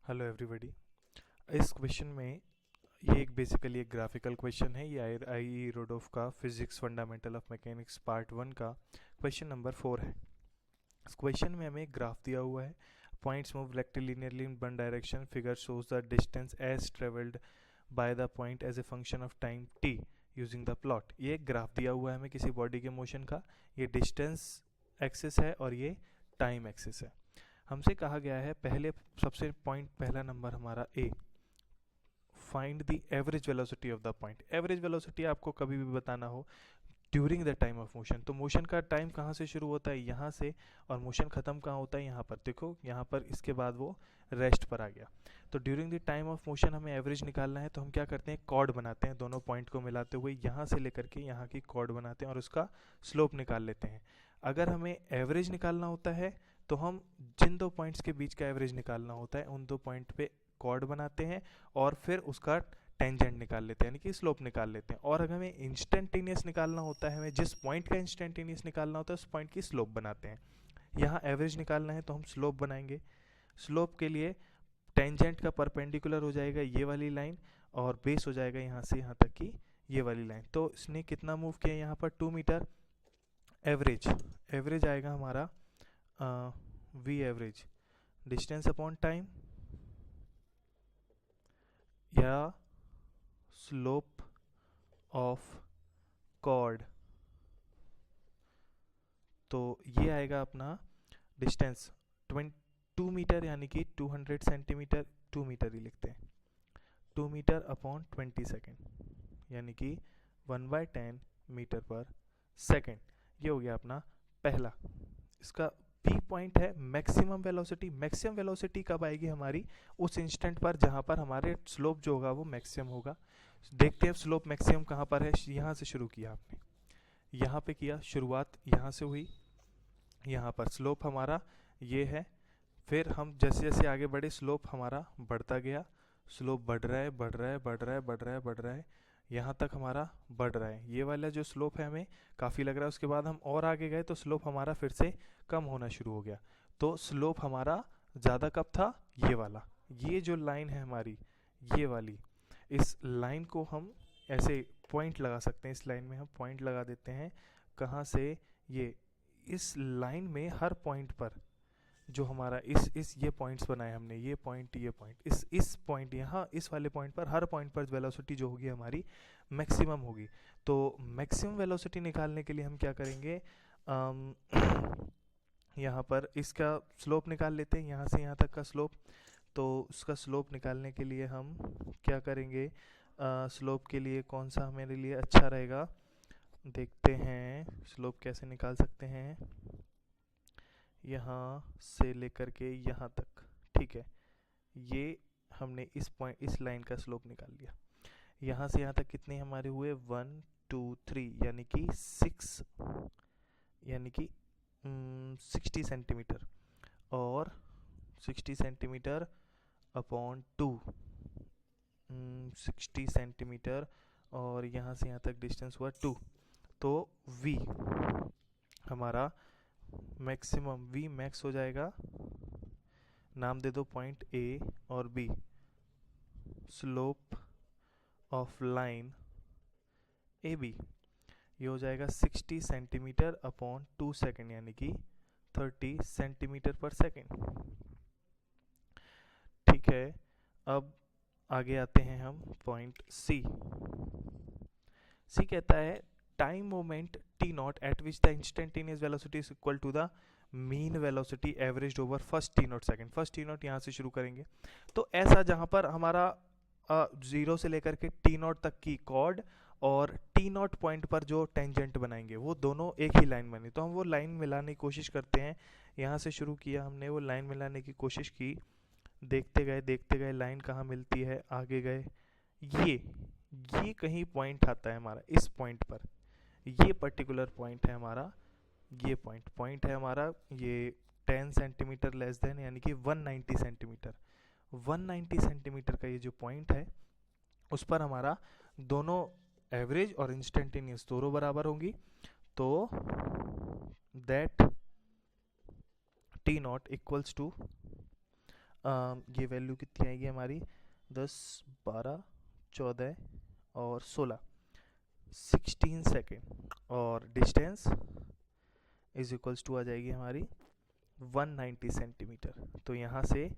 Hello everybody. इस question में ये एक बेसिकली एक ग्राफिकल क्वेश्चन है। ये आई रोडोफ का physics fundamental of mechanics part 1 का क्वेश्चन नंबर 4 है। इस क्वेश्चन में हमें एक ग्राफ दिया हुआ है। Points move rectilinearly in one direction. Figure shows the distance as travelled by the point as a function of time T using the plot. ये एक ग्राफ दिया हुआ है हमें किसी बॉडी के मोशन का। ये डिस्टेंस एक्सिस है और ये टाइम एक्सिस है। हमसे कहा गया है पहले सबसे पॉइंट पहला नंबर हमारा A, find the average velocity of the point. Average velocity आपको कभी भी बताना हो during the time of motion, तो मोशन का टाइम कहाँ से शुरू होता है, यहाँ से, और मोशन खत्म कहाँ होता है, यहाँ पर। देखो यहाँ पर इसके बाद वो रेस्ट पर आ गया। तो during the time of motion हमें एवरेज निकालना है, तो हम क्या करते हैं, कॉर्ड बनाते हैं दोनों पॉइंट को मिलाते हुए, यहाँ से लेकर के यहाँ की कॉर्ड बनाते हैं और उसका स्लोप निकाल लेते हैं। अगर हमें एवरेज निकालना होता है तो हम जिन दो पॉइंट्स के बीच का एवरेज निकालना होता है उन दो पॉइंट पे कॉर्ड बनाते हैं और फिर उसका टेंजेंट निकाल लेते हैं, यानी कि स्लोप निकाल लेते हैं। और अगर हमें इंस्टेंटेनियस निकालना होता है, हमें जिस पॉइंट का इंस्टेंटेनियस निकालना होता है उस पॉइंट की स्लोप बनाते हैं। यहाँ एवरेज निकालना है तो हम स्लोप बनाएंगे। स्लोप के लिए टेंजेंट का परपेंडिकुलर हो जाएगा ये वाली लाइन और बेस हो जाएगा यहाँ से यहाँ तक की ये वाली लाइन। तो इसने कितना मूव किया यहाँ पर, 2 मीटर। एवरेज एवरेज आएगा हमारा v average distance upon time या स्लोप ऑफ कॉर्ड। तो ये आएगा अपना डिस्टेंस 2 मीटर यानी कि 200 सेंटीमीटर, 2 मीटर ही लिखते हैं, 2 मीटर अपॉन 20 सेकेंड यानी कि 1/10 मीटर पर सेकेंड। ये हो गया अपना पहला। इसका बी पॉइंट है मैक्सिमम वेलोसिटी। मैक्सिमम वेलोसिटी कब आएगी हमारी, उस इंस्टेंट पर जहां पर हमारे स्लोप जो होगा वो मैक्सिमम होगा। देखते हैं स्लोप मैक्सिमम कहां पर है। यहां से शुरू किया आपने, यहाँ पे किया, शुरुआत यहाँ से हुई, यहाँ पर स्लोप हमारा ये है। फिर हम जैसे जैसे आगे बढ़े स्लोप हमारा बढ़ता गया, स्लोप बढ़ रहा है बढ़ रहा है बढ़ रहा है बढ़ रहा है बढ़ रहा है, यहाँ तक हमारा बढ़ रहा है। ये वाला जो स्लोप है हमें काफ़ी लग रहा है। उसके बाद हम और आगे गए तो स्लोप हमारा फिर से कम होना शुरू हो गया। तो स्लोप हमारा ज़्यादा कब था, ये वाला, ये जो लाइन है हमारी ये वाली, इस लाइन को हम ऐसे पॉइंट लगा सकते हैं। इस लाइन में हम पॉइंट लगा देते हैं। कहाँ से, ये इस लाइन में हर पॉइंट पर जो हमारा इस ये पॉइंट्स बनाए हमने, ये पॉइंट ये पॉइंट, इस पॉइंट यहाँ इस वाले पॉइंट पर, हर पॉइंट पर वेलोसिटी जो होगी हमारी मैक्सिमम होगी। तो मैक्सिमम वेलोसिटी निकालने के लिए हम क्या करेंगे, यहाँ पर इसका स्लोप निकाल लेते हैं, यहाँ से यहाँ तक का स्लोप। तो उसका स्लोप निकालने के लिए हम क्या करेंगे, स्लोप के लिए कौन सा हमारे लिए अच्छा रहेगा, देखते हैं स्लोप कैसे निकाल सकते हैं। यहाँ से लेकर के यहाँ तक, ठीक है, ये हमने इस पॉइंट इस लाइन का स्लोप निकाल लिया। यहाँ से यहाँ तक कितने हमारे हुए, 1 2 3 यानी कि 6, यानी कि 60 सेंटीमीटर, और 60 सेंटीमीटर अपॉन 2, 60 सेंटीमीटर, और यहाँ से यहाँ तक डिस्टेंस हुआ 2। तो v हमारा मैक्सिमम, v मैक्स हो जाएगा, नाम दे दो पॉइंट a और b, slope of line A B, ये हो जाएगा 60 सेंटीमीटर अपॉन 2 सेकेंड यानी कि 30 सेंटीमीटर पर सेकेंड। ठीक है, अब आगे आते हैं हम पॉइंट सी। सी कहता है time moment t naught at which the instantaneous velocity is equal to the mean velocity average over first t naught second. First t naught यहाँ से शुरू करेंगे, तो ऐसा जहां पर हमारा 0 से लेकर के टी नॉट तक की कॉर्ड और टी नॉट पॉइंट पर जो टेंजेंट बनाएंगे वो दोनों एक ही लाइन बनी। तो हम वो लाइन मिलाने की कोशिश करते हैं। यहाँ से शुरू किया हमने, वो लाइन मिलाने की कोशिश की, देखते गए लाइन कहाँ मिलती है, आगे गए, ये कहीं पॉइंट आता है हमारा, इस पॉइंट पर, ये पर्टिकुलर पॉइंट है हमारा, ये पॉइंट है हमारा, ये 10 सेंटीमीटर लेस देन यानी कि 190 सेंटीमीटर, 190 सेंटीमीटर का ये जो पॉइंट है उस पर हमारा दोनों एवरेज और इंस्टेंटेनियस दोनों बराबर होंगी। तो that t naught equals to, ये वैल्यू कितनी आएगी हमारी 10, 12, 14 और 16, 16 सेकेंड। और डिस्टेंस इज इक्वल्स टू आ जाएगी हमारी 190 सेंटीमीटर। तो यहाँ से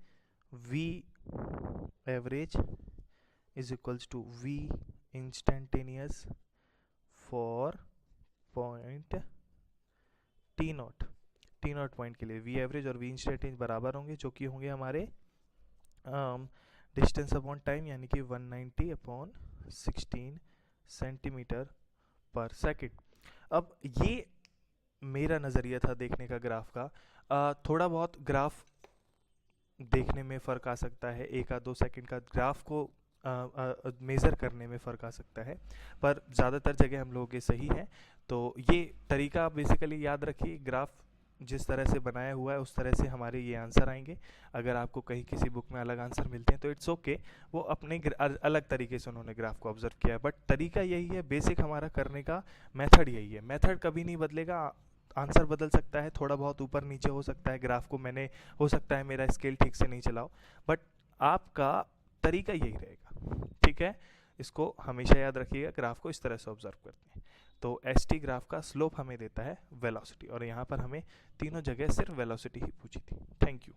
v average is equals to v instantaneous for point t naught point के लिए v एवरेज और v इंस्टेंटेनियस बराबर होंगे, जो कि होंगे हमारे डिस्टेंस अपॉन टाइम, यानी कि 190 अपॉन 16 सेंटीमीटर पर सेकेंड। अब ये मेरा नज़रिया था देखने का ग्राफ का। थोड़ा बहुत ग्राफ देखने में फ़र्क आ सकता है, 1 या 2 सेकंड का ग्राफ को मेज़र करने में फ़र्क आ सकता है, पर ज़्यादातर जगह हम लोगों के सही है। तो ये तरीका बेसिकली याद रखिए, ग्राफ जिस तरह से बनाया हुआ है उस तरह से हमारे ये आंसर आएंगे। अगर आपको कहीं किसी बुक में अलग आंसर मिलते हैं तो इट्स ओके, वो अपने अलग तरीके से उन्होंने ग्राफ को ऑब्जर्व किया है, बट तरीका यही है, बेसिक हमारा करने का मेथड यही है। मेथड कभी नहीं बदलेगा, आंसर बदल सकता है, थोड़ा बहुत ऊपर नीचे हो सकता है, ग्राफ को मैंने हो सकता है मेरा स्केल ठीक से नहीं चलाओ, बट आपका तरीका यही रहेगा। ठीक है, इसको हमेशा याद रखिएगा, ग्राफ को इस तरह से ऑब्जर्व करते हैं। तो एस टी ग्राफ का स्लोप हमें देता है वेलोसिटी, और यहाँ पर हमें तीनों जगह सिर्फ वेलोसिटी ही पूछी थी। Thank you.